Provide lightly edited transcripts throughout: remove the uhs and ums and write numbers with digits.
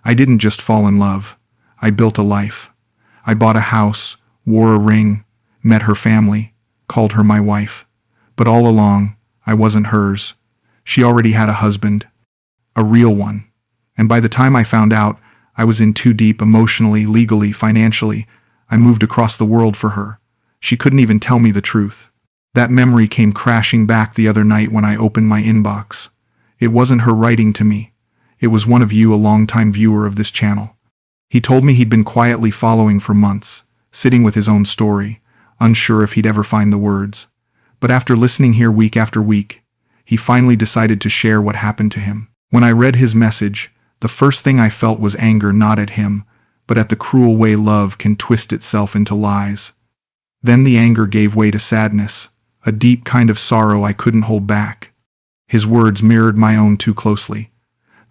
I didn't just fall in love. I built a life. I bought a house, wore a ring, met her family, called her my wife. But all along, I wasn't hers. She already had a husband. A real one. And by the time I found out, I was in too deep emotionally, legally, financially. I moved across the world for her. She couldn't even tell me the truth. That memory came crashing back the other night when I opened my inbox. It wasn't her writing to me. It was one of you, a longtime viewer of this channel. He told me he'd been quietly following for months, sitting with his own story, unsure if he'd ever find the words. But after listening here week after week, he finally decided to share what happened to him. When I read his message, the first thing I felt was anger, not at him, but at the cruel way love can twist itself into lies. Then the anger gave way to sadness, a deep kind of sorrow I couldn't hold back. His words mirrored my own too closely.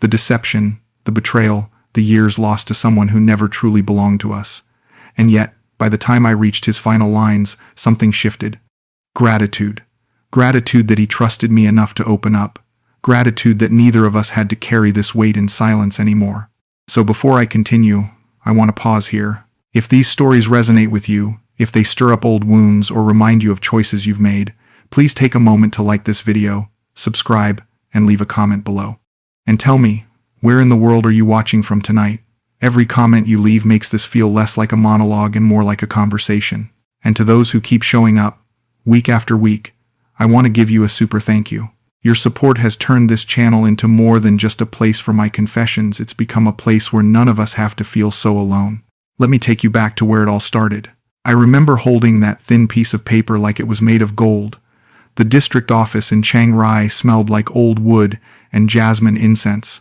The deception, the betrayal, the years lost to someone who never truly belonged to us. And yet, by the time I reached his final lines, something shifted. Gratitude. Gratitude that he trusted me enough to open up. Gratitude that neither of us had to carry this weight in silence anymore. So before I continue, I want to pause here. If these stories resonate with you, if they stir up old wounds or remind you of choices you've made, please take a moment to like this video, subscribe, and leave a comment below. And tell me, where in the world are you watching from tonight? Every comment you leave makes this feel less like a monologue and more like a conversation. And to those who keep showing up, week after week, I want to give you a super thank you. Your support has turned this channel into more than just a place for my confessions. It's become a place where none of us have to feel so alone. Let me take you back to where it all started. I remember holding that thin piece of paper like it was made of gold. The district office in Chiang Mai smelled like old wood and jasmine incense.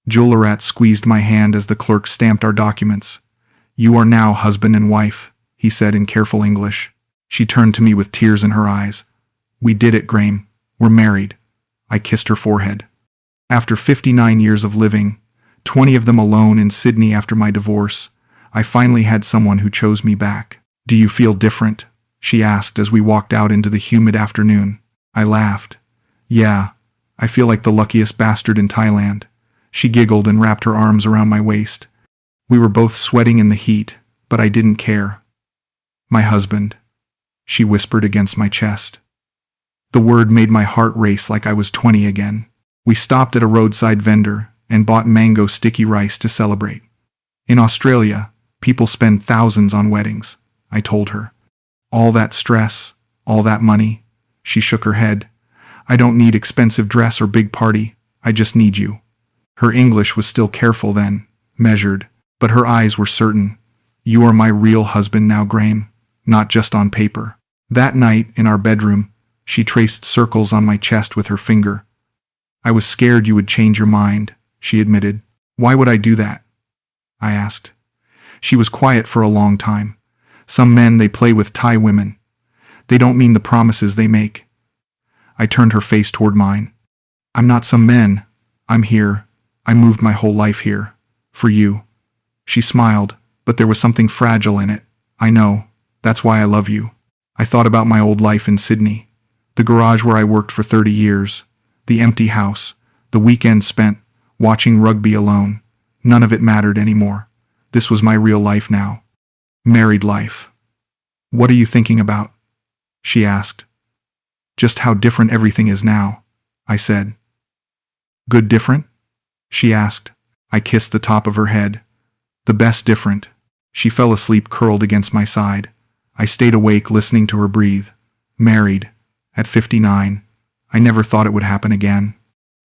Julerat squeezed my hand as the clerk stamped our documents. "You are now husband and wife," he said in careful English. She turned to me with tears in her eyes. "We did it, Graham. We're married." I kissed her forehead. After 59 years of living, 20 of them alone in Sydney after my divorce, I finally had someone who chose me back. "Do you feel different?" she asked as we walked out into the humid afternoon. I laughed. "Yeah, I feel like the luckiest bastard in Thailand." She giggled and wrapped her arms around my waist. We were both sweating in the heat, but I didn't care. "My husband," she whispered against my chest. The word made my heart race like I was 20 again. We stopped at a roadside vendor and bought mango sticky rice to celebrate. "In Australia, people spend thousands on weddings," I told her. "All that stress, all that money." She shook her head. "I don't need expensive dress or big party. I just need you." Her English was still careful then, measured, but her eyes were certain. "You are my real husband now, Graham, not just on paper." That night, in our bedroom, she traced circles on my chest with her finger. "I was scared you would change your mind," she admitted. "Why would I do that?" I asked. She was quiet for a long time. "Some men, they play with Thai women. They don't mean the promises they make." I turned her face toward mine. "I'm not some men. I'm here. I moved my whole life here. For you." She smiled, but there was something fragile in it. "I know. That's why I love you." I thought about my old life in Sydney. The garage where I worked for 30 years. The empty house. The weekends spent watching rugby alone. None of it mattered anymore. This was my real life now. Married life. "What are you thinking about?" she asked. "Just how different everything is now," I said. "Good different?" she asked. I kissed the top of her head. "The best different." She fell asleep curled against my side. I stayed awake listening to her breathe. Married. At 59. I never thought it would happen again.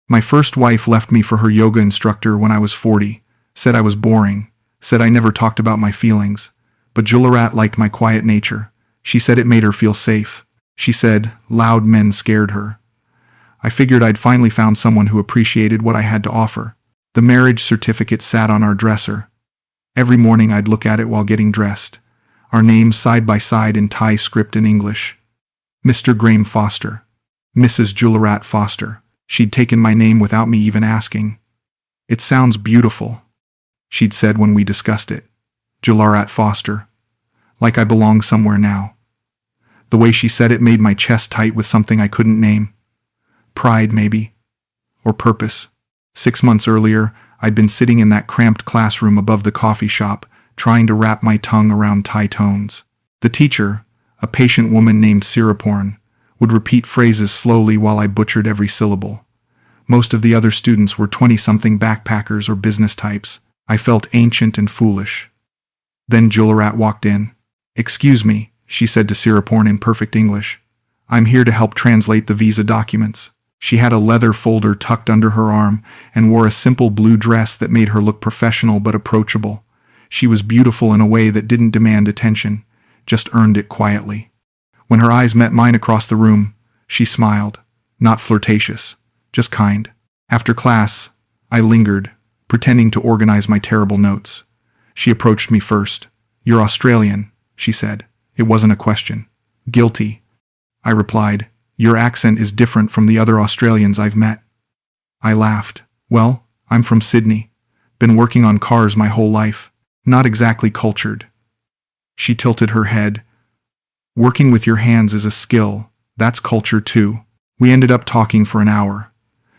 My first wife left me for her yoga instructor when I was 40. Said I was boring. Said I never talked about my feelings. But Julerat liked my quiet nature. She said it made her feel safe. She said loud men scared her. I figured I'd finally found someone who appreciated what I had to offer. The marriage certificate sat on our dresser. Every morning I'd look at it while getting dressed. Our names side by side in Thai script and English. Mr. Graham Foster. Mrs. Julerat Foster. She'd taken my name without me even asking. "It sounds beautiful," she'd said when we discussed it. Julerat Foster. Like I belong somewhere now. The way she said it made my chest tight with something I couldn't name. Pride, maybe. Or purpose. 6 months earlier, I'd been sitting in that cramped classroom above the coffee shop, trying to wrap my tongue around Thai tones. The teacher, a patient woman named Siraporn, would repeat phrases slowly while I butchered every syllable. Most of the other students were 20-something backpackers or business types. I felt ancient and foolish. Then Julerat walked in. "Excuse me," she said to Siraporn in perfect English. "I'm here to help translate the visa documents." She had a leather folder tucked under her arm and wore a simple blue dress that made her look professional but approachable. She was beautiful in a way that didn't demand attention, just earned it quietly. When her eyes met mine across the room, she smiled. Not flirtatious, just kind. After class, I lingered, pretending to organize my terrible notes. She approached me first. "You're Australian," she said. It wasn't a question. "Guilty," I replied. "Your accent is different from the other Australians I've met." I laughed. "Well, I'm from Sydney. Been working on cars my whole life. Not exactly cultured." She tilted her head. "Working with your hands is a skill. That's culture too." We ended up talking for an hour.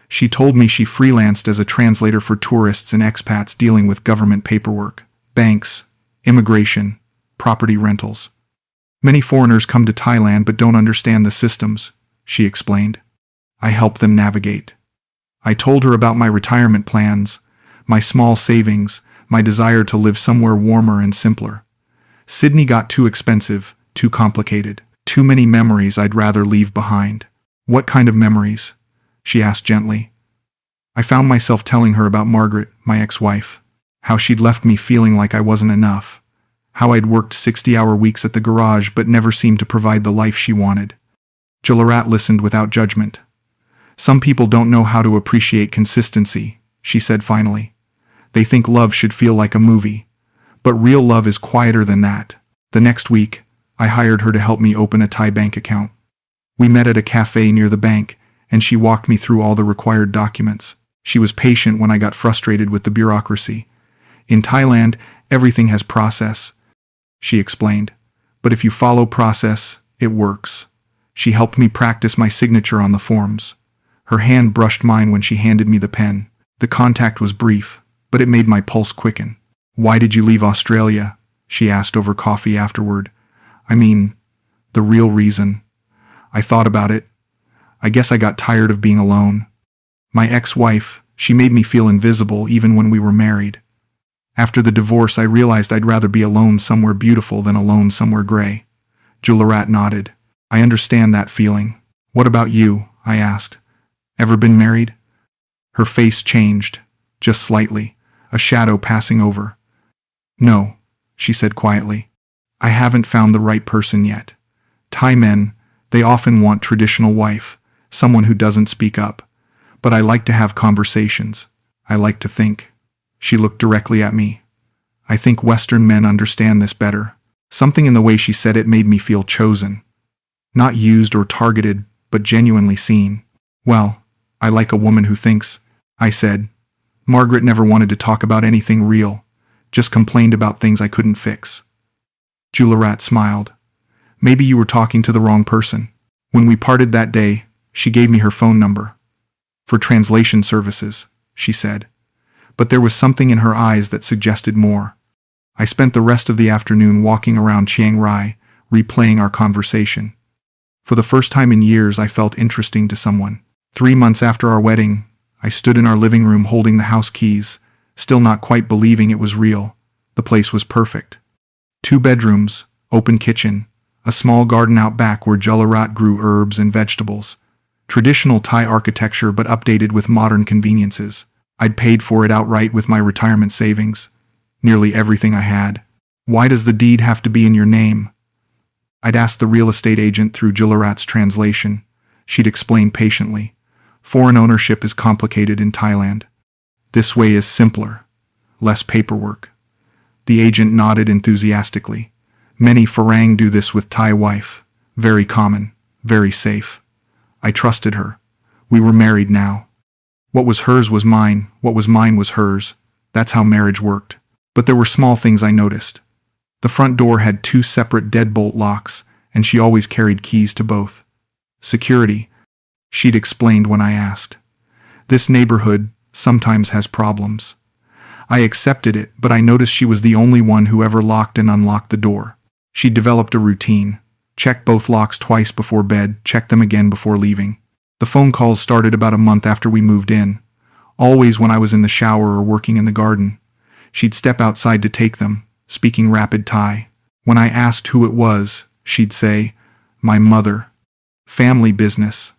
She told me she freelanced as a translator for tourists and expats dealing with government paperwork, banks, immigration, property rentals. "Many foreigners come to Thailand but don't understand the systems," she explained. "I help them navigate." I told her about my retirement plans, my small savings, my desire to live somewhere warmer and simpler. Sydney got too expensive, too complicated, too many memories I'd rather leave behind. "What kind of memories?" she asked gently. I found myself telling her about Margaret, my ex-wife, how she'd left me feeling like I wasn't enough, how I'd worked 60-hour weeks at the garage but never seemed to provide the life she wanted. Julerat listened without judgment. "Some people don't know how to appreciate consistency," she said finally. "They think love should feel like a movie. But real love is quieter than that." The next week, I hired her to help me open a Thai bank account. We met at a cafe near the bank, and she walked me through all the required documents. She was patient when I got frustrated with the bureaucracy. "In Thailand, everything has process," she explained. "But if you follow process, it works." She helped me practice my signature on the forms. Her hand brushed mine when she handed me the pen. The contact was brief, but it made my pulse quicken. "Why did you leave Australia?" she asked over coffee afterward. "I mean, the real reason." I thought about it. I guess I got tired of being alone. My ex-wife, she made me feel invisible even when we were married. After the divorce, I realized I'd rather be alone somewhere beautiful than alone somewhere gray. Julerat nodded. "I understand that feeling. What about you?" I asked. "Ever been married?" Her face changed, just slightly, a shadow passing over. "No," she said quietly. "I haven't found the right person yet. Thai men, they often want traditional wife, someone who doesn't speak up. But I like to have conversations. I like to think." She looked directly at me. "I think Western men understand this better." Something in the way she said it made me feel chosen. Not used or targeted, but genuinely seen. "Well, I like a woman who thinks," I said. "Margaret never wanted to talk about anything real, just complained about things I couldn't fix." Julerat smiled. "Maybe you were talking to the wrong person." When we parted that day, she gave me her phone number. "For translation services," she said. But there was something in her eyes that suggested more. I spent the rest of the afternoon walking around Chiang Mai, replaying our conversation. For the first time in years, I felt interesting to someone. 3 months after our wedding, I stood in our living room holding the house keys, still not quite believing it was real. The place was perfect. 2 bedrooms, open kitchen, a small garden out back where Julerat grew herbs and vegetables. Traditional Thai architecture but updated with modern conveniences. I'd paid for it outright with my retirement savings. Nearly everything I had. "Why does the deed have to be in your name?" I'd asked the real estate agent through Julerat's translation. She'd explain patiently. "Foreign ownership is complicated in Thailand. This way is simpler. Less paperwork." The agent nodded enthusiastically. "Many Farang do this with Thai wife. Very common, very safe." I trusted her. We were married now. What was hers was mine, what was mine was hers. That's how marriage worked. But there were small things I noticed. The front door had 2 separate deadbolt locks, and she always carried keys to both. "Security," she'd explained when I asked. "This neighborhood sometimes has problems." I accepted it, but I noticed she was the only one who ever locked and unlocked the door. She developed a routine. Check both locks twice before bed, check them again before leaving. The phone calls started about a month after we moved in. Always when I was in the shower or working in the garden. She'd step outside to take them, speaking rapid Thai. When I asked who it was, she'd say, "My mother." Family business.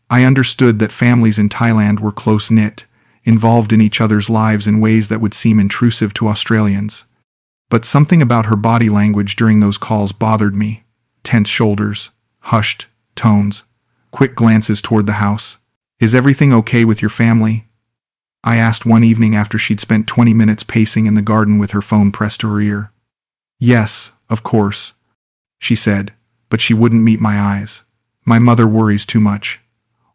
I understood that families in Thailand were close-knit, involved in each other's lives in ways that would seem intrusive to Australians. But something about her body language during those calls bothered me. Tense shoulders, hushed tones, quick glances toward the house. "Is everything okay with your family?" I asked one evening after she'd spent 20 minutes pacing in the garden with her phone pressed to her ear. "Yes, of course," she said, but she wouldn't meet my eyes. "My mother worries too much.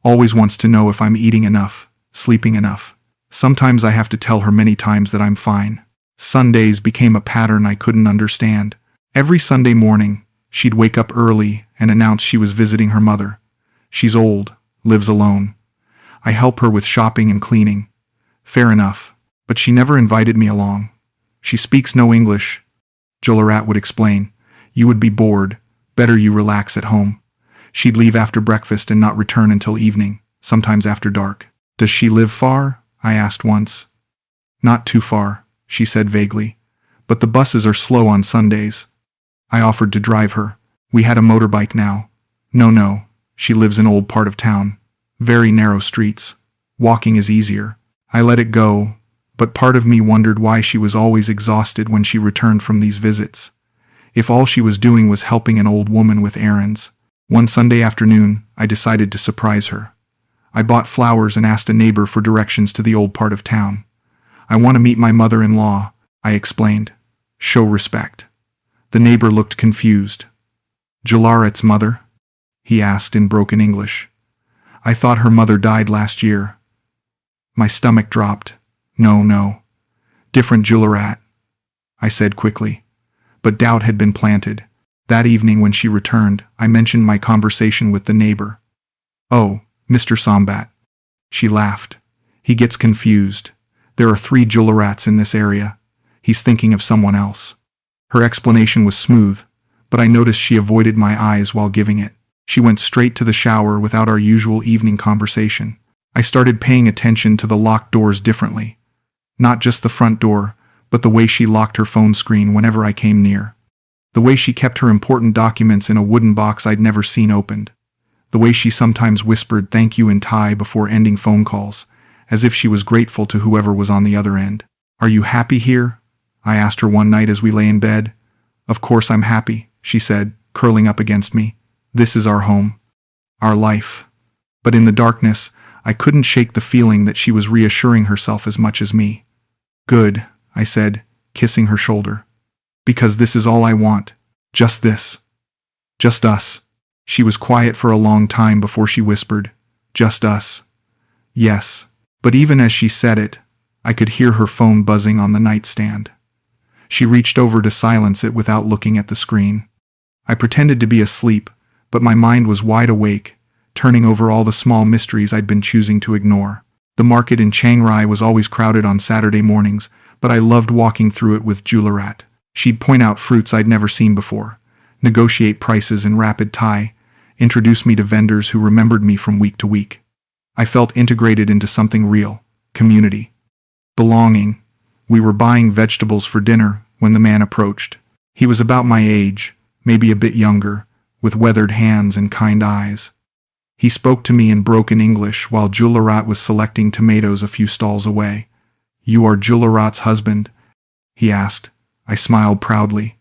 Always wants to know if I'm eating enough, sleeping enough. Sometimes I have to tell her many times that I'm fine." Sundays became a pattern I couldn't understand. Every Sunday morning, she'd wake up early and announce she was visiting her mother. She's old, lives alone. I help her with shopping and cleaning. Fair enough, but she never invited me along. "She speaks no English," Julerat would explain. "You would be bored. Better you relax at home." She'd leave after breakfast and not return until evening, sometimes after dark. "Does she live far?" I asked once. "Not too far," she said vaguely. "But the buses are slow on Sundays." I offered to drive her. We had a motorbike now. No, she lives in old part of town. Very narrow streets. Walking is easier. I let it go, but part of me wondered why she was always exhausted when she returned from these visits. If all she was doing was helping an old woman with errands. One Sunday afternoon, I decided to surprise her. I bought flowers and asked a neighbor for directions to the old part of town. "I want to meet my mother-in-law," I explained. "Show respect." The neighbor looked confused. "Julerat's mother?" he asked in broken English. "I thought her mother died last year." My stomach dropped. No. Different Julerat," I said quickly. But doubt had been planted. That evening when she returned, I mentioned my conversation with the neighbor. "Oh, Mr. Sambat." She laughed. "He gets confused. There are 3 Julerats in this area. He's thinking of someone else." Her explanation was smooth, but I noticed she avoided my eyes while giving it. She went straight to the shower without our usual evening conversation. I started paying attention to the locked doors differently. Not just the front door, but the way she locked her phone screen whenever I came near. The way she kept her important documents in a wooden box I'd never seen opened. The way she sometimes whispered thank you in Thai before ending phone calls, as if she was grateful to whoever was on the other end. "Are you happy here?" I asked her one night as we lay in bed. "Of course I'm happy," she said, curling up against me. "This is our home. Our life." But in the darkness, I couldn't shake the feeling that she was reassuring herself as much as me. "Good," I said, kissing her shoulder. "Because this is all I want. Just this. Just us." She was quiet for a long time before she whispered, "Just us." Yes, but even as she said it, I could hear her phone buzzing on the nightstand. She reached over to silence it without looking at the screen. I pretended to be asleep, but my mind was wide awake, turning over all the small mysteries I'd been choosing to ignore. The market in Chiang Mai was always crowded on Saturday mornings, but I loved walking through it with Julerat. She'd point out fruits I'd never seen before, negotiate prices in rapid Thai, introduce me to vendors who remembered me from week to week. I felt integrated into something real, community. Belonging. We were buying vegetables for dinner when the man approached. He was about my age, maybe a bit younger, with weathered hands and kind eyes. He spoke to me in broken English while Julerat was selecting tomatoes a few stalls away. "You are Julerat's husband?" he asked. I smiled proudly.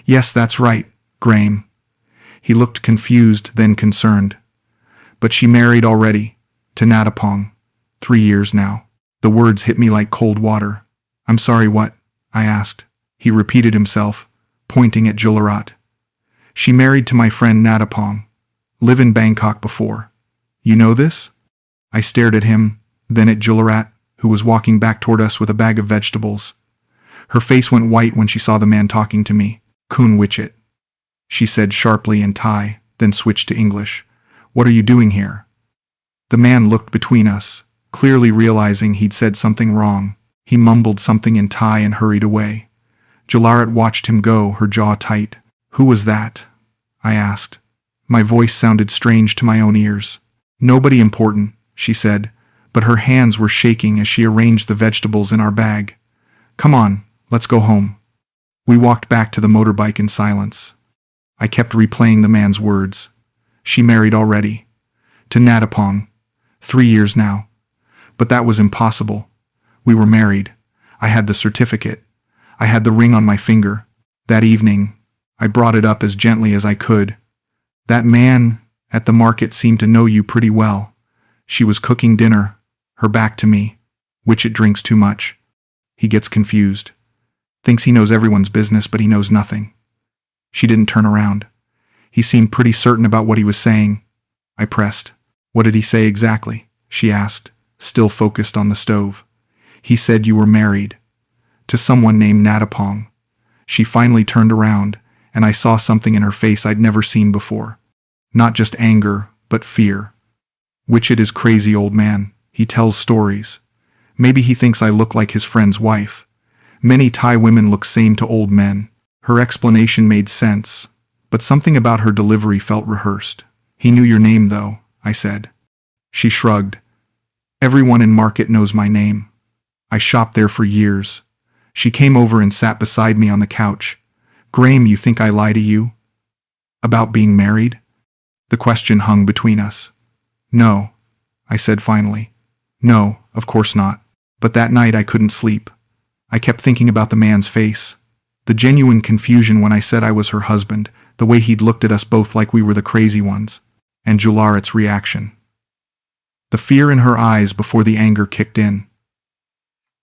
"Yes, that's right, Graham." He looked confused, then concerned. "But she married already, to Natapong. 3 years now." The words hit me like cold water. "I'm sorry, what?" I asked. He repeated himself, pointing at Julerat. "She married to my friend Natapong. Live in Bangkok before. You know this?" I stared at him, then at Julerat, who was walking back toward us with a bag of vegetables. Her face went white when she saw the man talking to me. "Kun Wichet," she said sharply in Thai, then switched to English. "What are you doing here?" The man looked between us, clearly realizing he'd said something wrong. He mumbled something in Thai and hurried away. Julerat watched him go, her jaw tight. "Who was that?" I asked. My voice sounded strange to my own ears. "Nobody important," she said, but her hands were shaking as she arranged the vegetables in our bag. "Come on, let's go home." We walked back to the motorbike in silence. I kept replaying the man's words. She married already. To Natapong. 3 years now. But that was impossible. We were married. I had the certificate. I had the ring on my finger. That evening, I brought it up as gently as I could. "That man at the market seemed to know you pretty well." She was cooking dinner, her back to me. "Witchet drinks too much. He gets confused. Thinks he knows everyone's business, but he knows nothing." She didn't turn around. "He seemed pretty certain about what he was saying." I pressed. "What did he say exactly?" she asked, still focused on the stove. "He said you were married. To someone named Natapong." She finally turned around, and I saw something in her face I'd never seen before. Not just anger, but fear. "Witchet is crazy, old man. He tells stories. Maybe he thinks I look like his friend's wife. Many Thai women look same to old men." Her explanation made sense, but something about her delivery felt rehearsed. "He knew your name, though," I said. She shrugged. "Everyone in market knows my name. I shopped there for years." She came over and sat beside me on the couch. "Graham, you think I lie to you? About being married?" The question hung between us. "No," I said finally. "No, of course not." But that night I couldn't sleep. I kept thinking about the man's face. The genuine confusion when I said I was her husband, the way he'd looked at us both like we were the crazy ones, and Julerat's reaction. The fear in her eyes before the anger kicked in.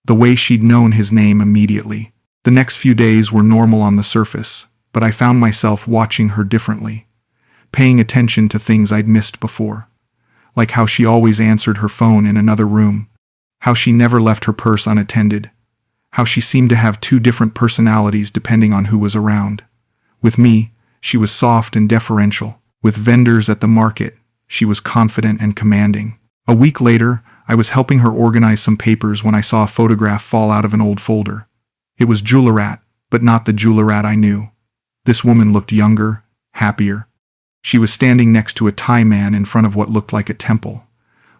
The way she'd known his name immediately. The next few days were normal on the surface, but I found myself watching her differently, paying attention to things I'd missed before. Like how she always answered her phone in another room, how she never left her purse unattended, how she seemed to have 2 different personalities depending on who was around. With me, she was soft and deferential. With vendors at the market, she was confident and commanding. A week later, I was helping her organize some papers when I saw a photograph fall out of an old folder. It was Julerat, but not the Julerat I knew. This woman looked younger, happier. She was standing next to a Thai man in front of what looked like a temple.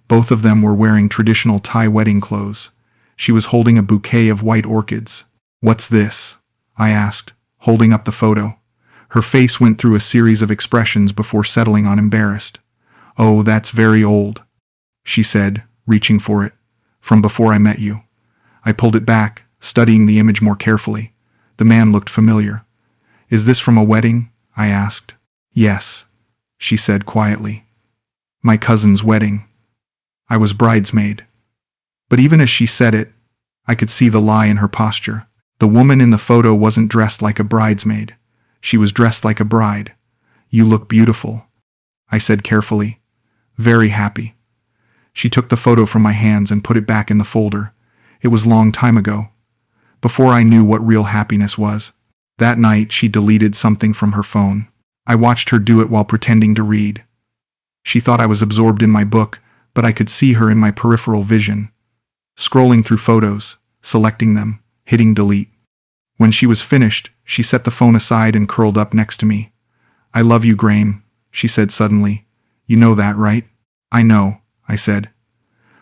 Both of them were wearing traditional Thai wedding clothes. She was holding a bouquet of white orchids. "What's this?" I asked, holding up the photo. Her face went through a series of expressions before settling on embarrassed. "Oh, that's very old," she said, reaching for it. "From before I met you." I pulled it back, studying the image more carefully. The man looked familiar. "Is this from a wedding?" I asked. "Yes," she said quietly. "My cousin's wedding. I was bridesmaid." But even as she said it, I could see the lie in her posture. The woman in the photo wasn't dressed like a bridesmaid. She was dressed like a bride. "You look beautiful," I said carefully. "Very happy." She took the photo from my hands and put it back in the folder. It was long time ago, before I knew what real happiness was. That night she deleted something from her phone. I watched her do it while pretending to read. She thought I was absorbed in my book, but I could see her in my peripheral vision, scrolling through photos, selecting them, hitting delete. When she was finished, she set the phone aside and curled up next to me. "I love you, Graham," she said suddenly. "You know that, right?" "I know," I said.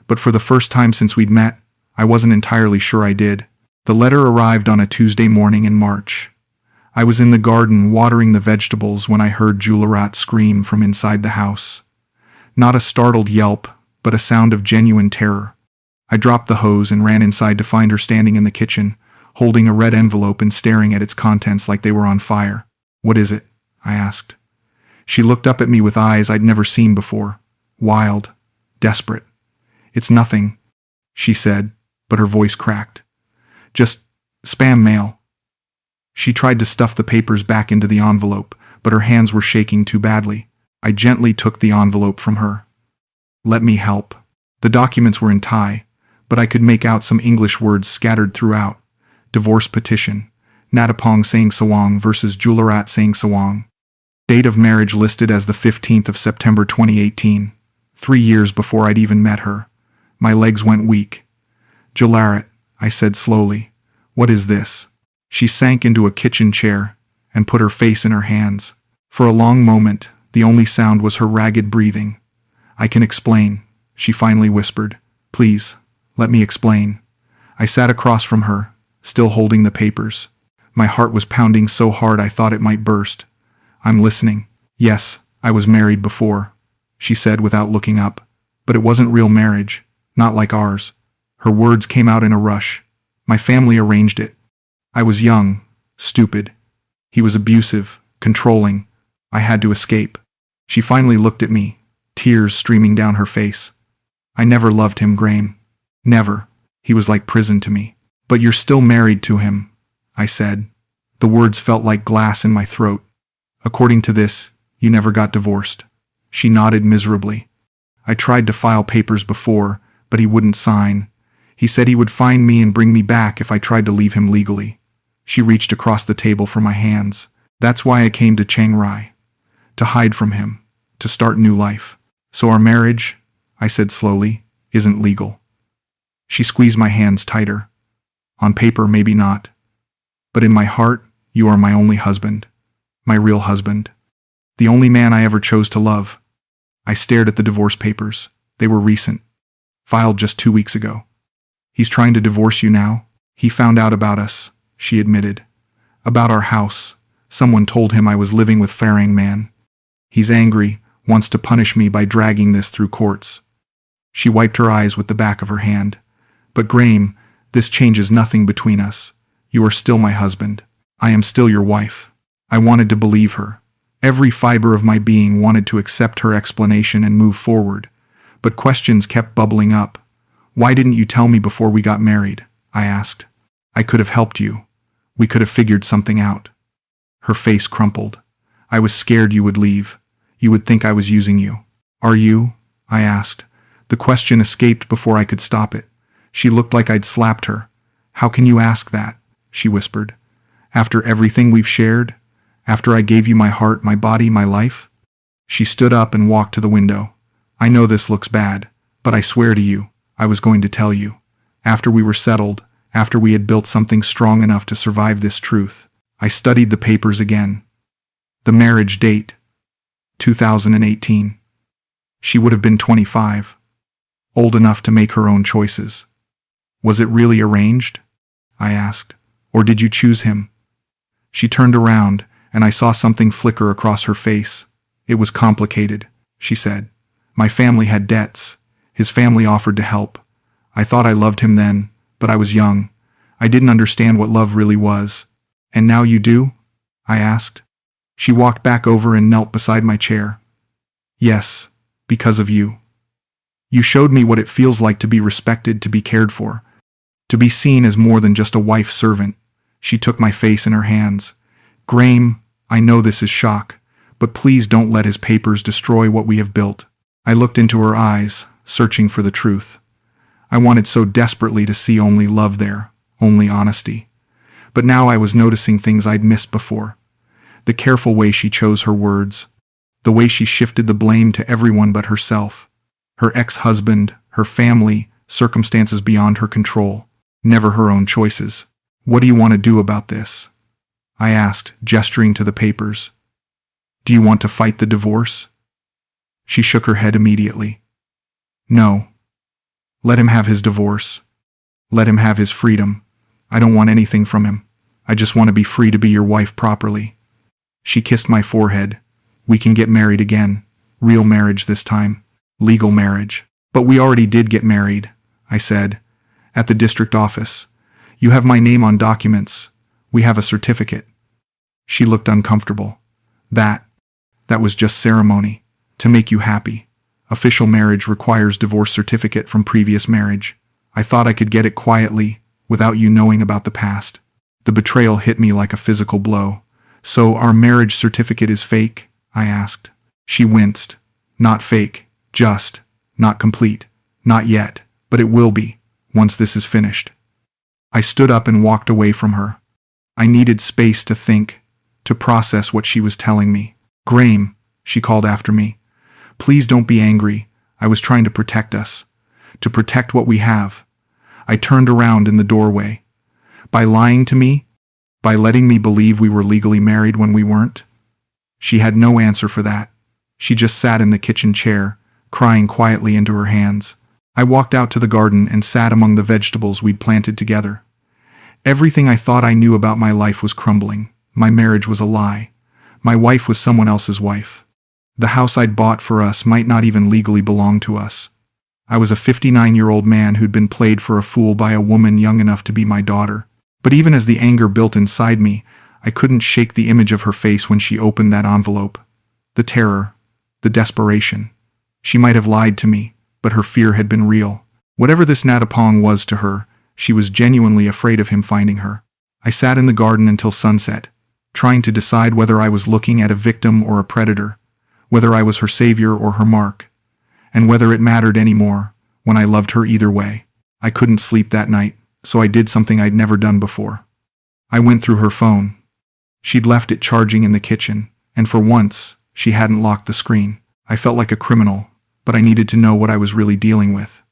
But for the first time since we'd met, I wasn't entirely sure I did. The letter arrived on a Tuesday morning in March. I was in the garden watering the vegetables when I heard Julerat scream from inside the house. Not a startled yelp, but a sound of genuine terror. I dropped the hose and ran inside to find her standing in the kitchen, holding a red envelope and staring at its contents like they were on fire. "What is it?" I asked. She looked up at me with eyes I'd never seen before. Wild, desperate. "It's nothing," she said, but her voice cracked. "Just spam mail." She tried to stuff the papers back into the envelope, but her hands were shaking too badly. I gently took the envelope from her. "Let me help." The documents were in Thai, but I could make out some English words scattered throughout. Divorce petition. Natapong saying sawang versus Julerat saying sawang. Date of marriage listed as the 15th of September 2018. 3 years before I'd even met her. My legs went weak. "Julerat," I said slowly. What is this? She sank into a kitchen chair and put her face in her hands. For a long moment, the only sound was her ragged breathing. I can explain, she finally whispered. Please, let me explain. I sat across from her, still holding the papers. My heart was pounding so hard I thought it might burst. I'm listening. Yes, I was married before, she said without looking up. But it wasn't real marriage, not like ours. Her words came out in a rush. My family arranged it. I was young, stupid. He was abusive, controlling. I had to escape. She finally looked at me, tears streaming down her face. I never loved him, Graham. Never. He was like prison to me. But you're still married to him, I said. The words felt like glass in my throat. According to this, you never got divorced. She nodded miserably. I tried to file papers before, but he wouldn't sign. He said he would find me and bring me back if I tried to leave him legally. She reached across the table for my hands. That's why I came to Chiang Mai. To hide from him. To start new life. So our marriage, I said slowly, isn't legal. She squeezed my hands tighter. On paper, maybe not. But in my heart, you are my only husband. My real husband. The only man I ever chose to love. I stared at the divorce papers. They were recent. Filed just 2 weeks ago. He's trying to divorce you now? He found out about us, she admitted. About our house. Someone told him I was living with Farang man. He's angry, wants to punish me by dragging this through courts. She wiped her eyes with the back of her hand. But Graham, this changes nothing between us. You are still my husband. I am still your wife. I wanted to believe her. Every fiber of my being wanted to accept her explanation and move forward. But questions kept bubbling up. Why didn't you tell me before we got married? I asked. I could have helped you. We could have figured something out. Her face crumpled. I was scared you would leave. You would think I was using you. Are you? I asked. The question escaped before I could stop it. She looked like I'd slapped her. How can you ask that? She whispered. After everything we've shared? After I gave you my heart, my body, my life? She stood up and walked to the window. I know this looks bad, but I swear to you, I was going to tell you. After we were settled, after we had built something strong enough to survive this truth, I studied the papers again. The marriage date, 2018. She would have been 25. Old enough to make her own choices. Was it really arranged? I asked. Or did you choose him? She turned around, and I saw something flicker across her face. It was complicated, she said. My family had debts. His family offered to help. I thought I loved him then, but I was young. I didn't understand what love really was. And now you do? I asked. She walked back over and knelt beside my chair. Yes, because of you. You showed me what it feels like to be respected, to be cared for. To be seen as more than just a wife servant. She took my face in her hands. Graham, I know this is shock, but please don't let his papers destroy what we have built. I looked into her eyes, searching for the truth. I wanted so desperately to see only love there, only honesty. But now I was noticing things I'd missed before. The careful way she chose her words. The way she shifted the blame to everyone but herself. Her ex-husband, her family, circumstances beyond her control. Never her own choices. What do you want to do about this? I asked, gesturing to the papers. Do you want to fight the divorce? She shook her head immediately. No. Let him have his divorce. Let him have his freedom. I don't want anything from him. I just want to be free to be your wife properly. She kissed my forehead. We can get married again. Real marriage this time. Legal marriage. But we already did get married, I said. At the district office. You have my name on documents. We have a certificate. She looked uncomfortable. That was just ceremony. To make you happy. Official marriage requires divorce certificate from previous marriage. I thought I could get it quietly, without you knowing about the past. The betrayal hit me like a physical blow. So our marriage certificate is fake? I asked. She winced. Not fake. Just. Not complete. Not yet. But it will be, once this is finished. I stood up and walked away from her. I needed space to think, to process what she was telling me. Graham, she called after me. Please don't be angry. I was trying to protect us. To protect what we have. I turned around in the doorway. By lying to me? By letting me believe we were legally married when we weren't? She had no answer for that. She just sat in the kitchen chair, crying quietly into her hands. I walked out to the garden and sat among the vegetables we'd planted together. Everything I thought I knew about my life was crumbling. My marriage was a lie. My wife was someone else's wife. The house I'd bought for us might not even legally belong to us. I was a 59-year-old man who'd been played for a fool by a woman young enough to be my daughter. But even as the anger built inside me, I couldn't shake the image of her face when she opened that envelope. The terror, the desperation. She might have lied to me, but her fear had been real. Whatever this Natapong was to her, she was genuinely afraid of him finding her. I sat in the garden until sunset, trying to decide whether I was looking at a victim or a predator, whether I was her savior or her mark, and whether it mattered anymore when I loved her either way. I couldn't sleep that night, so I did something I'd never done before. I went through her phone. She'd left it charging in the kitchen, and for once, she hadn't locked the screen. I felt like a criminal, but I needed to know what I was really dealing with.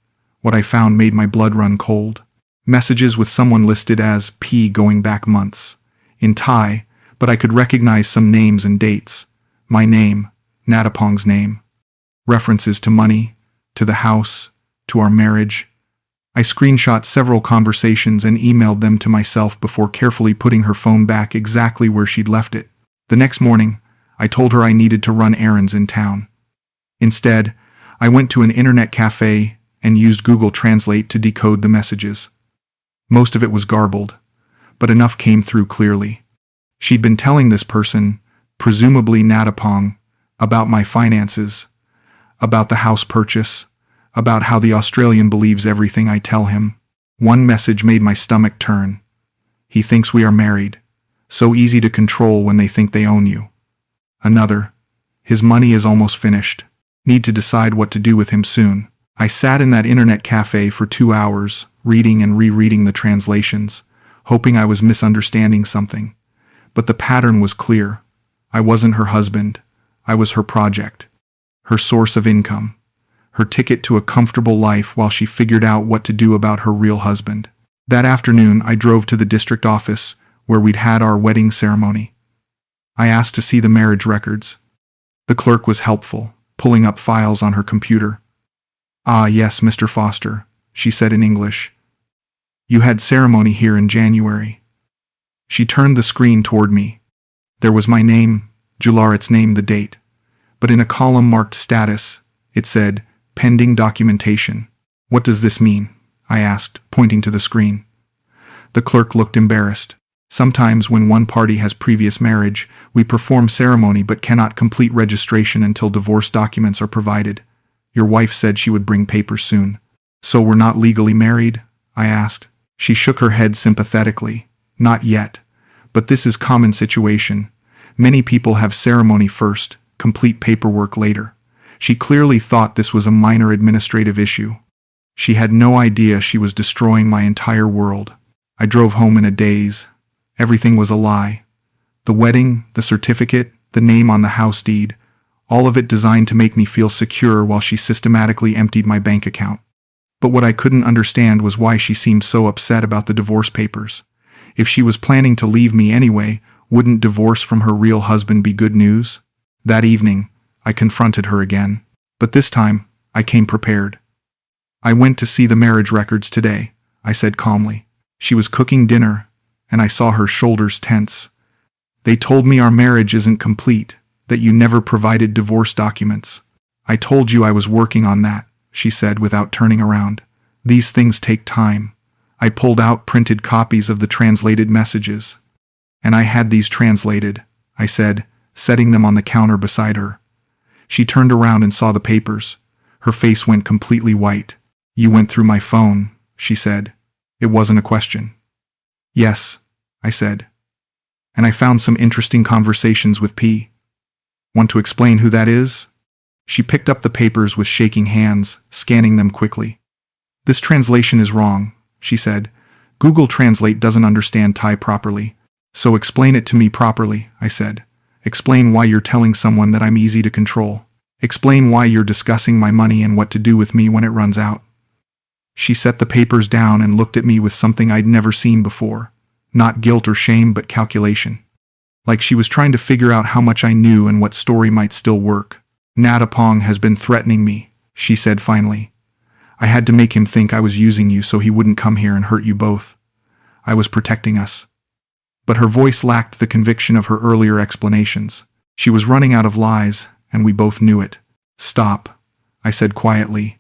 What I found made my blood run cold. Messages with someone listed as P going back months. In Thai, but I could recognize some names and dates. My name, Natapong's name. References to money, to the house, to our marriage. I screenshot several conversations and emailed them to myself before carefully putting her phone back exactly where she'd left it. The next morning, I told her I needed to run errands in town. Instead, I went to an internet cafe and used Google Translate to decode the messages. Most of it was garbled, but enough came through clearly. She'd been telling this person, presumably Natapong, about my finances, about the house purchase, about how the Australian believes everything I tell him. One message made my stomach turn. He thinks we are married. So easy to control when they think they own you. Another. His money is almost finished. Need to decide what to do with him soon. I sat in that internet cafe for 2 hours, reading and rereading the translations, hoping I was misunderstanding something. But the pattern was clear. I wasn't her husband. I was her project. Her source of income. Her ticket to a comfortable life while she figured out what to do about her real husband. That afternoon, I drove to the district office, where we'd had our wedding ceremony. I asked to see the marriage records. The clerk was helpful, pulling up files on her computer. "Ah, yes, Mr. Foster," she said in English. "You had ceremony here in January." She turned the screen toward me. There was my name, Julerat's name, the date. But in a column marked status, it said, pending documentation. "What does this mean?" I asked, pointing to the screen. The clerk looked embarrassed. "Sometimes when one party has previous marriage, we perform ceremony but cannot complete registration until divorce documents are provided. Your wife said she would bring papers soon." "So we're not legally married?" I asked. She shook her head sympathetically. "Not yet. But this is common situation. Many people have ceremony first, complete paperwork later." She clearly thought this was a minor administrative issue. She had no idea she was destroying my entire world. I drove home in a daze. Everything was a lie. The wedding, the certificate, the name on the house deed, all of it designed to make me feel secure while she systematically emptied my bank account. But what I couldn't understand was why she seemed so upset about the divorce papers. If she was planning to leave me anyway, wouldn't divorce from her real husband be good news? That evening, I confronted her again. But this time, I came prepared. "I went to see the marriage records today," I said calmly. She was cooking dinner, and I saw her shoulders tense. "They told me our marriage isn't complete, that you never provided divorce documents." "I told you I was working on that," she said without turning around. "These things take time." I pulled out printed copies of the translated messages. "And I had these translated," I said, setting them on the counter beside her. She turned around and saw the papers. Her face went completely white. "You went through my phone," she said. It wasn't a question. "Yes," I said. "And I found some interesting conversations with P. Want to explain who that is?" She picked up the papers with shaking hands, scanning them quickly. "This translation is wrong," she said. "Google Translate doesn't understand Thai properly. So explain it to me properly," I said. "Explain why you're telling someone that I'm easy to control. Explain why you're discussing my money and what to do with me when it runs out." She set the papers down and looked at me with something I'd never seen before. Not guilt or shame, but calculation. Like she was trying to figure out how much I knew and what story might still work. "Natapong has been threatening me," she said finally. "I had to make him think I was using you so he wouldn't come here and hurt you both. I was protecting us." But her voice lacked the conviction of her earlier explanations. She was running out of lies, and we both knew it. "Stop," I said quietly.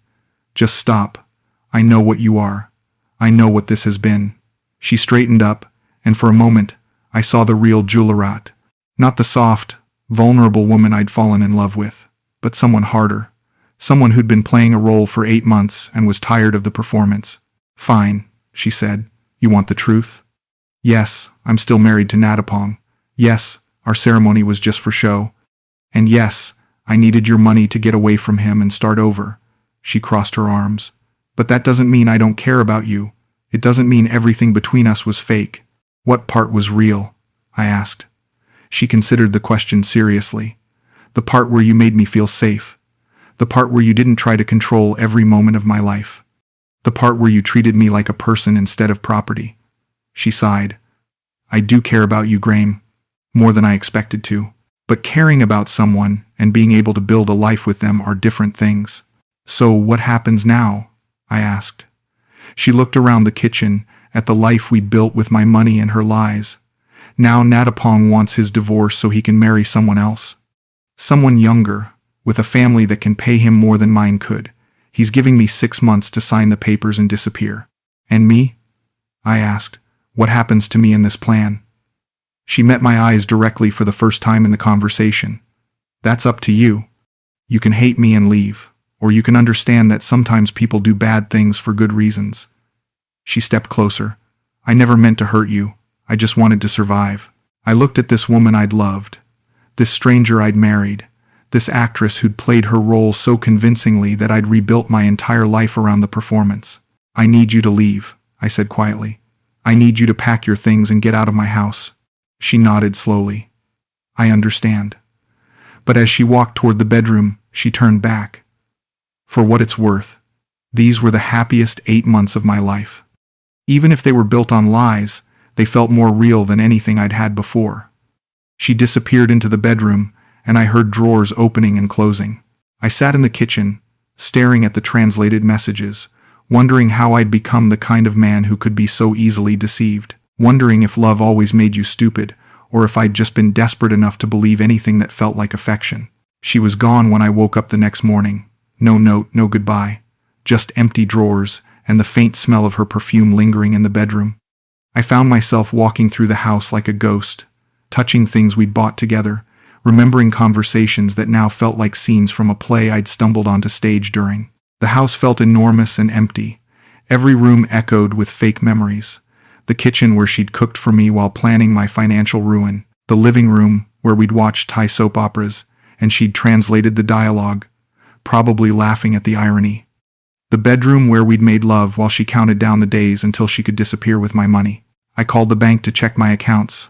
"Just stop. I know what you are. I know what this has been." She straightened up, and for a moment, I saw the real Julerat. Not the soft, vulnerable woman I'd fallen in love with, but someone harder. Someone who'd been playing a role for 8 months and was tired of the performance. "Fine," she said. "You want the truth?" "Yes, I'm still married to Natapong. Yes, our ceremony was just for show. And yes, I needed your money to get away from him and start over." She crossed her arms. "But that doesn't mean I don't care about you. It doesn't mean everything between us was fake." "What part was real?" I asked. She considered the question seriously. "The part where you made me feel safe. The part where you didn't try to control every moment of my life. The part where you treated me like a person instead of property." She sighed. "I do care about you, Graham. More than I expected to. But caring about someone and being able to build a life with them are different things." "So what happens now?" I asked. She looked around the kitchen at the life we'd built with my money and her lies. "Now Natapong wants his divorce so he can marry someone else. Someone younger, with a family that can pay him more than mine could. He's giving me 6 months to sign the papers and disappear." "And me?" I asked. "What happens to me in this plan?" She met my eyes directly for the first time in the conversation. "That's up to you. You can hate me and leave, or you can understand that sometimes people do bad things for good reasons." She stepped closer. "I never meant to hurt you. I just wanted to survive." I looked at this woman I'd loved, this stranger I'd married, this actress who'd played her role so convincingly that I'd rebuilt my entire life around the performance. "I need you to leave," I said quietly. "I need you to pack your things and get out of my house." She nodded slowly. "I understand." But as she walked toward the bedroom, she turned back. For what it's worth, these were the happiest 8 months of my life. Even if they were built on lies, they felt more real than anything I'd had before. She disappeared into the bedroom, and I heard drawers opening and closing. I sat in the kitchen, staring at the translated messages, wondering how I'd become the kind of man who could be so easily deceived, wondering if love always made you stupid, or if I'd just been desperate enough to believe anything that felt like affection. She was gone when I woke up the next morning. No note, no goodbye. Just empty drawers, and the faint smell of her perfume lingering in the bedroom. I found myself walking through the house like a ghost, touching things we'd bought together, remembering conversations that now felt like scenes from a play I'd stumbled onto stage during. The house felt enormous and empty. Every room echoed with fake memories. The kitchen where she'd cooked for me while planning my financial ruin. The living room where we'd watched Thai soap operas, and she'd translated the dialogue, probably laughing at the irony. The bedroom where we'd made love while she counted down the days until she could disappear with my money. I called the bank to check my accounts.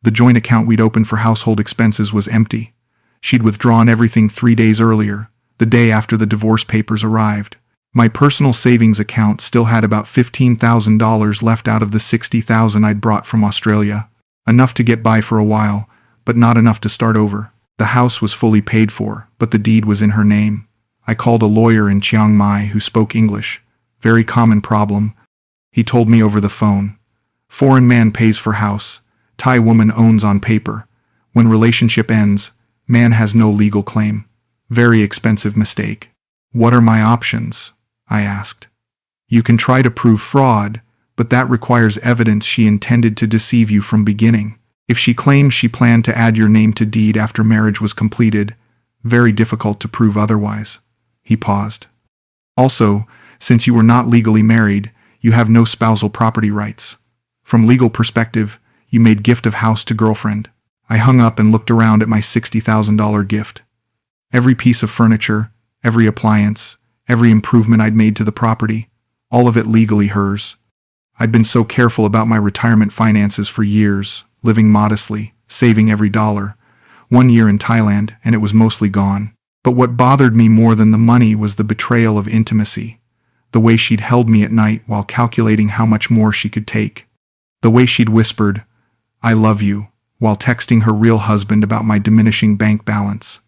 The joint account we'd opened for household expenses was empty. She'd withdrawn everything 3 days earlier, the day after the divorce papers arrived. My personal savings account still had about $15,000 left out of the $60,000 I'd brought from Australia. Enough to get by for a while, but not enough to start over. The house was fully paid for, but the deed was in her name. I called a lawyer in Chiang Mai who spoke English. Very common problem. He told me over the phone. Foreign man pays for house. Thai woman owns on paper. When relationship ends, man has no legal claim. Very expensive mistake. What are my options? I asked. You can try to prove fraud, but that requires evidence she intended to deceive you from beginning. If she claims she planned to add your name to deed after marriage was completed, very difficult to prove otherwise. He paused. Also, since you were not legally married, you have no spousal property rights. From legal perspective, you made gift of house to girlfriend. I hung up and looked around at my $60,000 gift. Every piece of furniture, every appliance, every improvement I'd made to the property, all of it legally hers. I'd been so careful about my retirement finances for years, living modestly, saving every dollar. 1 year in Thailand, and it was mostly gone. But what bothered me more than the money was the betrayal of intimacy. The way she'd held me at night while calculating how much more she could take. The way she'd whispered, "I love you," while texting her real husband about my diminishing bank balance.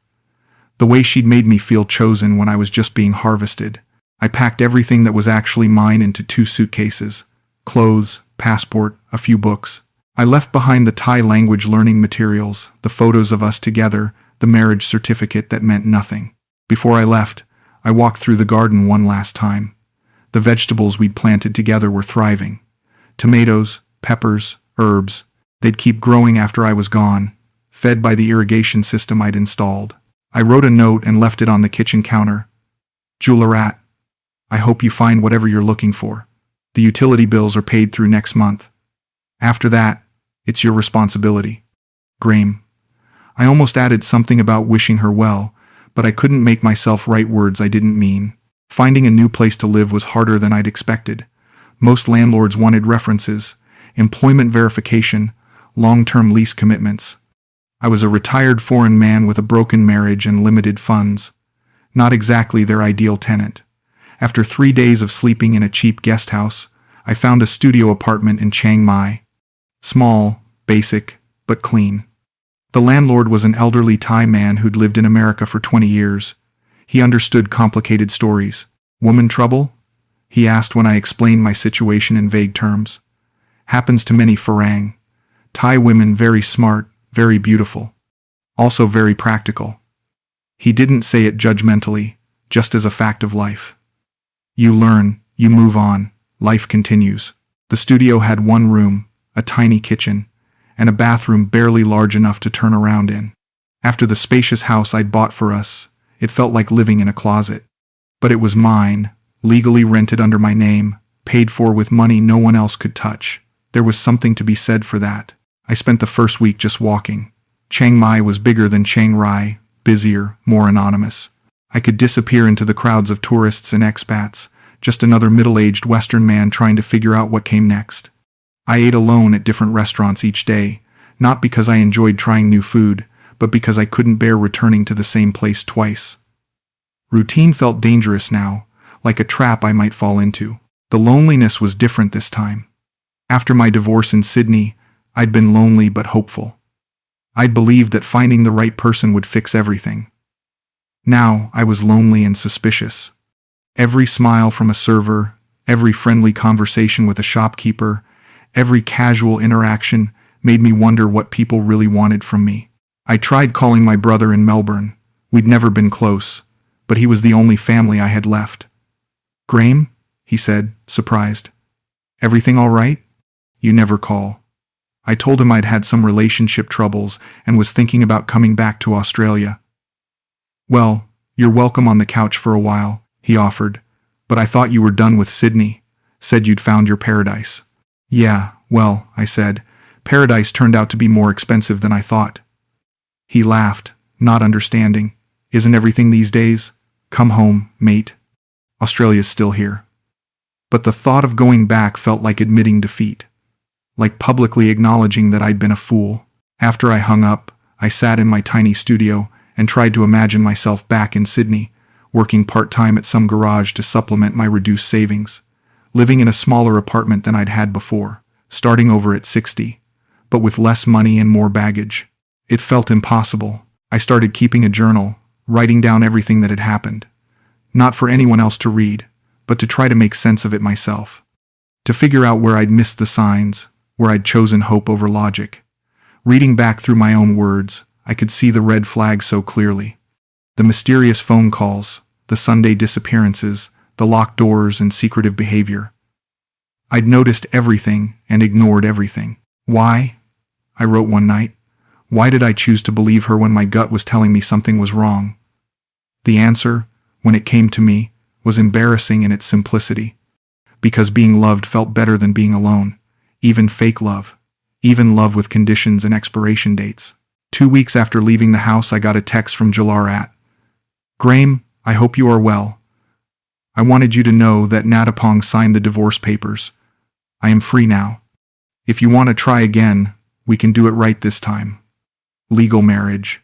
The way she'd made me feel chosen when I was just being harvested. I packed everything that was actually mine into 2 suitcases. Clothes, passport, a few books. I left behind the Thai language learning materials, the photos of us together, the marriage certificate that meant nothing. Before I left, I walked through the garden one last time. The vegetables we'd planted together were thriving. Tomatoes, peppers, herbs. They'd keep growing after I was gone, fed by the irrigation system I'd installed. I wrote a note and left it on the kitchen counter. Julerat, I hope you find whatever you're looking for. The utility bills are paid through next month. After that, it's your responsibility. Graham. I almost added something about wishing her well, but I couldn't make myself write words I didn't mean. Finding a new place to live was harder than I'd expected. Most landlords wanted references, employment verification, long-term lease commitments. I was a retired foreign man with a broken marriage and limited funds. Not exactly their ideal tenant. After 3 days of sleeping in a cheap guest house, I found a studio apartment in Chiang Mai. Small, basic, but clean. The landlord was an elderly Thai man who'd lived in America for 20 years. He understood complicated stories. "Woman trouble?" he asked when I explained my situation in vague terms. "Happens to many Farang. Thai women, very smart, very beautiful. Also very practical." He didn't say it judgmentally, just as a fact of life. You learn, you move on, life continues. The studio had 1 room, a tiny kitchen, and a bathroom barely large enough to turn around in. After the spacious house I'd bought for us, it felt like living in a closet. But it was mine, legally rented under my name, paid for with money no one else could touch. There was something to be said for that. I spent the first week just walking. Chiang Mai was bigger than Chiang Rai, busier, more anonymous. I could disappear into the crowds of tourists and expats, just another middle-aged Western man trying to figure out what came next. I ate alone at different restaurants each day, not because I enjoyed trying new food, but because I couldn't bear returning to the same place twice. Routine felt dangerous now, like a trap I might fall into. The loneliness was different this time. After my divorce in Sydney, I'd been lonely but hopeful. I'd believed that finding the right person would fix everything. Now I was lonely and suspicious. Every smile from a server, every friendly conversation with a shopkeeper, every casual interaction made me wonder what people really wanted from me. I tried calling my brother in Melbourne. We'd never been close, but he was the only family I had left. "Graham?" he said, surprised. "Everything all right? You never call." I told him I'd had some relationship troubles and was thinking about coming back to Australia. "Well, you're welcome on the couch for a while," he offered, "but I thought you were done with Sydney, said you'd found your paradise." "Yeah, well," I said, "paradise turned out to be more expensive than I thought." He laughed, not understanding. "Isn't everything these days? Come home, mate. Australia's still here." But the thought of going back felt like admitting defeat, like publicly acknowledging that I'd been a fool. After I hung up, I sat in my tiny studio and tried to imagine myself back in Sydney, working part-time at some garage to supplement my reduced savings, living in a smaller apartment than I'd had before, starting over at 60, but with less money and more baggage. It felt impossible. I started keeping a journal, writing down everything that had happened. Not for anyone else to read, but to try to make sense of it myself. To figure out where I'd missed the signs, where I'd chosen hope over logic. Reading back through my own words, I could see the red flags so clearly. The mysterious phone calls, the Sunday disappearances, the locked doors and secretive behavior. I'd noticed everything and ignored everything. Why? I wrote one night. Why did I choose to believe her when my gut was telling me something was wrong? The answer, when it came to me, was embarrassing in its simplicity. Because being loved felt better than being alone. Even fake love. Even love with conditions and expiration dates. 2 weeks after leaving the house, I got a text from Julerat. "Graham, I hope you are well. I wanted you to know that Natapong signed the divorce papers. I am free now. If you want to try again, we can do it right this time. Legal marriage.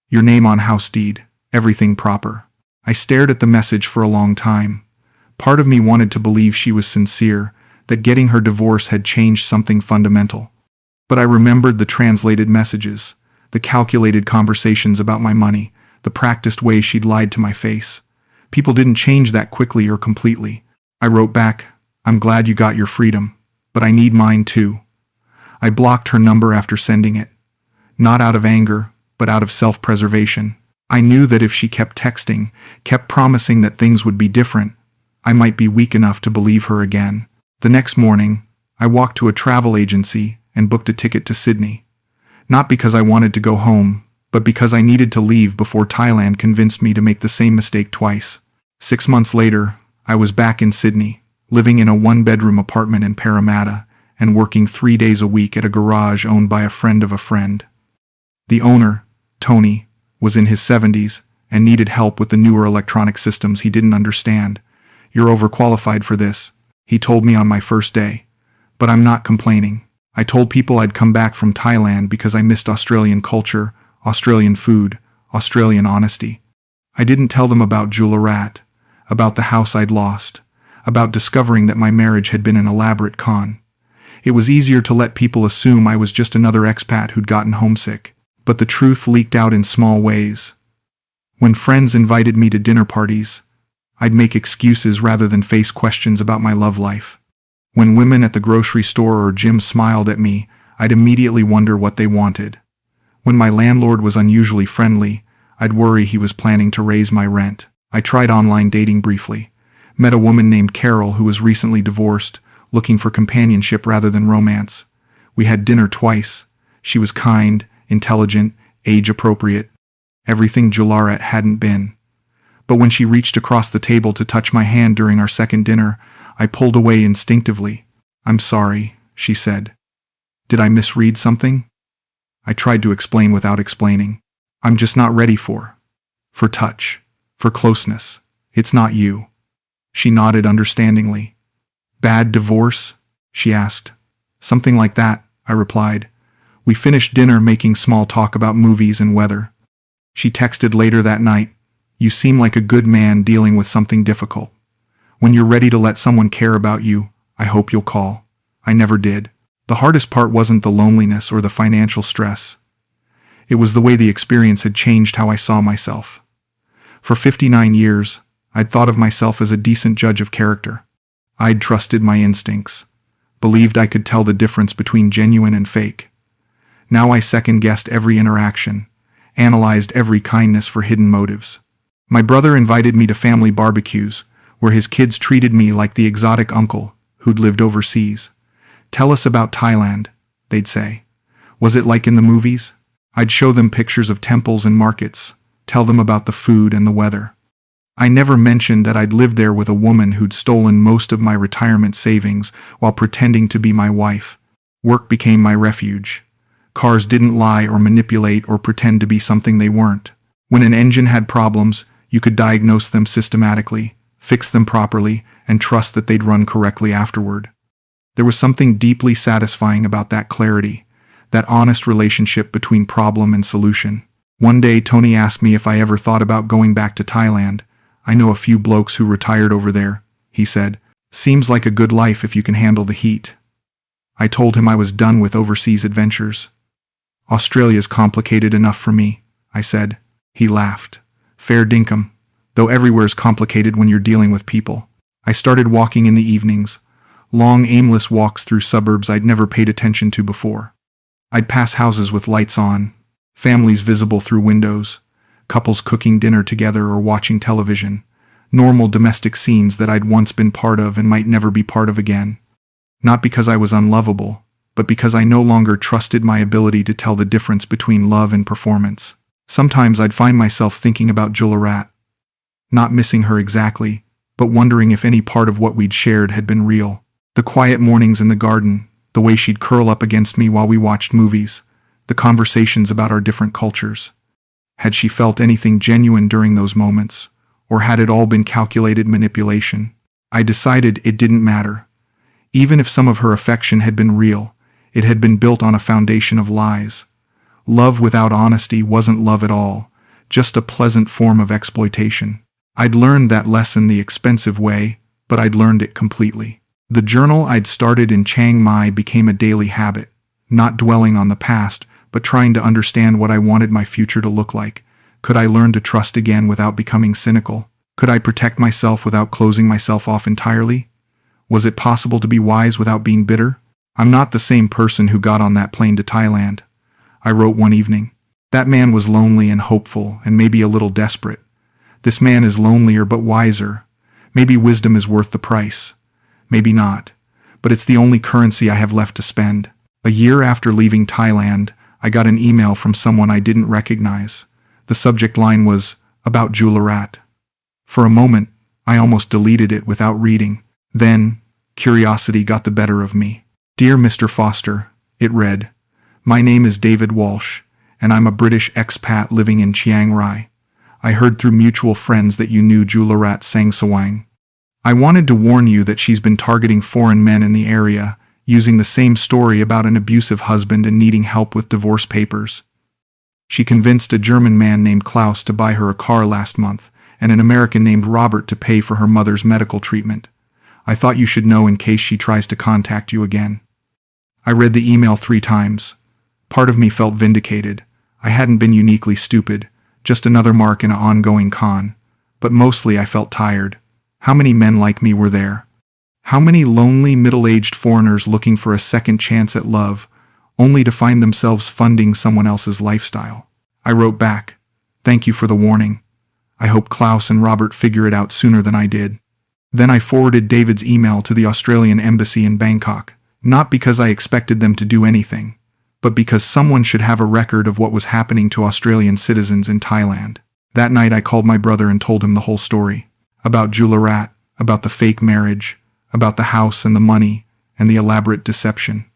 Your name on house deed, everything proper." I stared at the message for a long time. Part of me wanted to believe she was sincere, that getting her divorce had changed something fundamental. But I remembered the translated messages, the calculated conversations about my money, the practiced way she'd lied to my face. People didn't change that quickly or completely. I wrote back, "I'm glad you got your freedom, but I need mine too." I blocked her number after sending it. Not out of anger, but out of self-preservation. I knew that if she kept texting, kept promising that things would be different, I might be weak enough to believe her again. The next morning, I walked to a travel agency and booked a ticket to Sydney. Not because I wanted to go home, but because I needed to leave before Thailand convinced me to make the same mistake twice. 6 months later, I was back in Sydney, living in a one-bedroom apartment in Parramatta, and working 3 days a week at a garage owned by a friend of a friend. The owner, Tony, was in his 70s and needed help with the newer electronic systems he didn't understand. "You're overqualified for this," he told me on my first day. But I'm not complaining. I told people I'd come back from Thailand because I missed Australian culture, Australian food, Australian honesty. I didn't tell them about Julerat, about the house I'd lost, about discovering that my marriage had been an elaborate con. It was easier to let people assume I was just another expat who'd gotten homesick. But the truth leaked out in small ways. When friends invited me to dinner parties, I'd make excuses rather than face questions about my love life. When women at the grocery store or gym smiled at me, I'd immediately wonder what they wanted. When my landlord was unusually friendly, I'd worry he was planning to raise my rent. I tried online dating briefly. Met a woman named Carol who was recently divorced, looking for companionship rather than romance. We had dinner twice. She was kind, intelligent, age-appropriate. Everything Julerat hadn't been. But when she reached across the table to touch my hand during our second dinner, I pulled away instinctively. "I'm sorry," she said. "Did I misread something?" I tried to explain without explaining. "I'm just not ready for touch, for closeness. It's not you." She nodded understandingly. "Bad divorce?" she asked. "Something like that," I replied. We finished dinner making small talk about movies and weather. She texted later that night, "You seem like a good man dealing with something difficult. When you're ready to let someone care about you, I hope you'll call." I never did. The hardest part wasn't the loneliness or the financial stress. It was the way the experience had changed how I saw myself. For 59 years, I'd thought of myself as a decent judge of character. I'd trusted my instincts, believed I could tell the difference between genuine and fake. Now I second-guessed every interaction, analyzed every kindness for hidden motives. My brother invited me to family barbecues, where his kids treated me like the exotic uncle who'd lived overseas. "Tell us about Thailand," they'd say. "Was it like in the movies?" I'd show them pictures of temples and markets, tell them about the food and the weather. I never mentioned that I'd lived there with a woman who'd stolen most of my retirement savings while pretending to be my wife. Work became my refuge. Cars didn't lie or manipulate or pretend to be something they weren't. When an engine had problems, you could diagnose them systematically, fix them properly, and trust that they'd run correctly afterward. There was something deeply satisfying about that clarity, that honest relationship between problem and solution. One day, Tony asked me if I ever thought about going back to Thailand. "I know a few blokes who retired over there," he said. "Seems like a good life if you can handle the heat." I told him I was done with overseas adventures. "Australia's complicated enough for me," I said. He laughed. "Fair dinkum, though everywhere's complicated when you're dealing with people." I started walking in the evenings, long aimless walks through suburbs I'd never paid attention to before. I'd pass houses with lights on, families visible through windows, couples cooking dinner together or watching television, normal domestic scenes that I'd once been part of and might never be part of again. Not because I was unlovable, but because I no longer trusted my ability to tell the difference between love and performance. Sometimes I'd find myself thinking about Julerat, not missing her exactly, but wondering if any part of what we'd shared had been real. The quiet mornings in the garden, the way she'd curl up against me while we watched movies, the conversations about our different cultures. Had she felt anything genuine during those moments, or had it all been calculated manipulation? I decided it didn't matter. Even if some of her affection had been real, it had been built on a foundation of lies. Love without honesty wasn't love at all, just a pleasant form of exploitation. I'd learned that lesson the expensive way, but I'd learned it completely. The journal I'd started in Chiang Mai became a daily habit, not dwelling on the past, but trying to understand what I wanted my future to look like. Could I learn to trust again without becoming cynical? Could I protect myself without closing myself off entirely? Was it possible to be wise without being bitter? I'm not the same person who got on that plane to Thailand. I wrote one evening. That man was lonely and hopeful and maybe a little desperate. This man is lonelier but wiser. Maybe wisdom is worth the price. Maybe not. But it's the only currency I have left to spend. A year after leaving Thailand, I got an email from someone I didn't recognize. The subject line was, about Julerat. For a moment, I almost deleted it without reading. Then, curiosity got the better of me. Dear Mr. Foster, it read, my name is David Walsh, and I'm a British expat living in Chiang Mai. I heard through mutual friends that you knew Julerat Sangsawang. I wanted to warn you that she's been targeting foreign men in the area, using the same story about an abusive husband and needing help with divorce papers. She convinced a German man named Klaus to buy her a car last month, and an American named Robert to pay for her mother's medical treatment. I thought you should know in case she tries to contact you again. I read the email 3 times. Part of me felt vindicated. I hadn't been uniquely stupid, just another mark in an ongoing con. But mostly I felt tired. How many men like me were there? How many lonely middle-aged foreigners looking for a second chance at love, only to find themselves funding someone else's lifestyle? I wrote back, thank you for the warning. I hope Klaus and Robert figure it out sooner than I did. Then I forwarded David's email to the Australian embassy in Bangkok, not because I expected them to do anything, but because someone should have a record of what was happening to Australian citizens in Thailand. That night I called my brother and told him the whole story. About Julerat, about the fake marriage, about the house and the money, and the elaborate deception.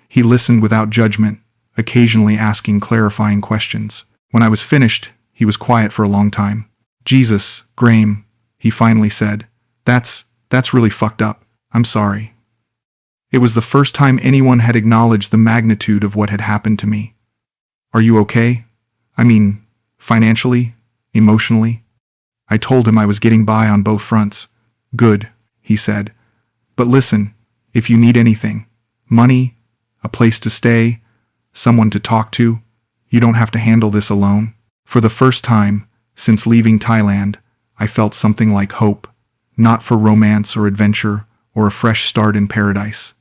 He listened without judgment, occasionally asking clarifying questions. When I was finished, he was quiet for a long time. Jesus, Graham, he finally said, that's really fucked up. I'm sorry. It was the first time anyone had acknowledged the magnitude of what had happened to me. Are you okay? I mean, financially? Emotionally? I told him I was getting by on both fronts. Good, he said. But listen, if you need anything, money, a place to stay, someone to talk to, you don't have to handle this alone. For the first time, since leaving Thailand, I felt something like hope, not for romance or adventure or a fresh start in paradise,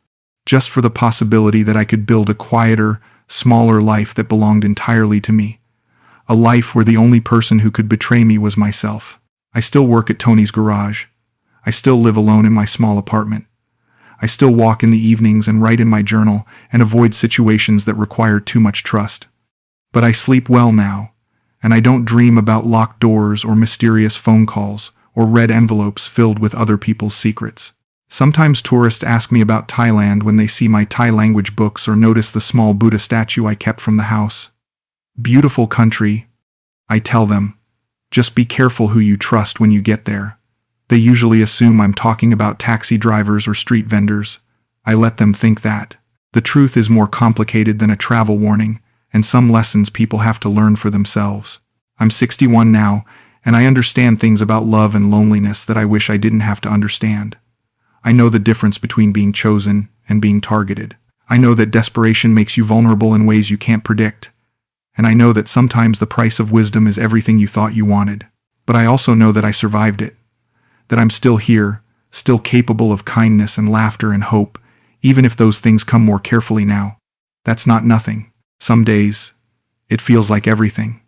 just for the possibility that I could build a quieter, smaller life that belonged entirely to me. A life where the only person who could betray me was myself. I still work at Tony's garage. I still live alone in my small apartment. I still walk in the evenings and write in my journal and avoid situations that require too much trust. But I sleep well now, and I don't dream about locked doors or mysterious phone calls or red envelopes filled with other people's secrets. Sometimes tourists ask me about Thailand when they see my Thai language books or notice the small Buddha statue I kept from the house. Beautiful country, I tell them. Just be careful who you trust when you get there. They usually assume I'm talking about taxi drivers or street vendors. I let them think that. The truth is more complicated than a travel warning, and some lessons people have to learn for themselves. I'm 61 now, and I understand things about love and loneliness that I wish I didn't have to understand. I know the difference between being chosen and being targeted. I know that desperation makes you vulnerable in ways you can't predict. And I know that sometimes the price of wisdom is everything you thought you wanted. But I also know that I survived it. That I'm still here, still capable of kindness and laughter and hope, even if those things come more carefully now. That's not nothing. Some days, it feels like everything.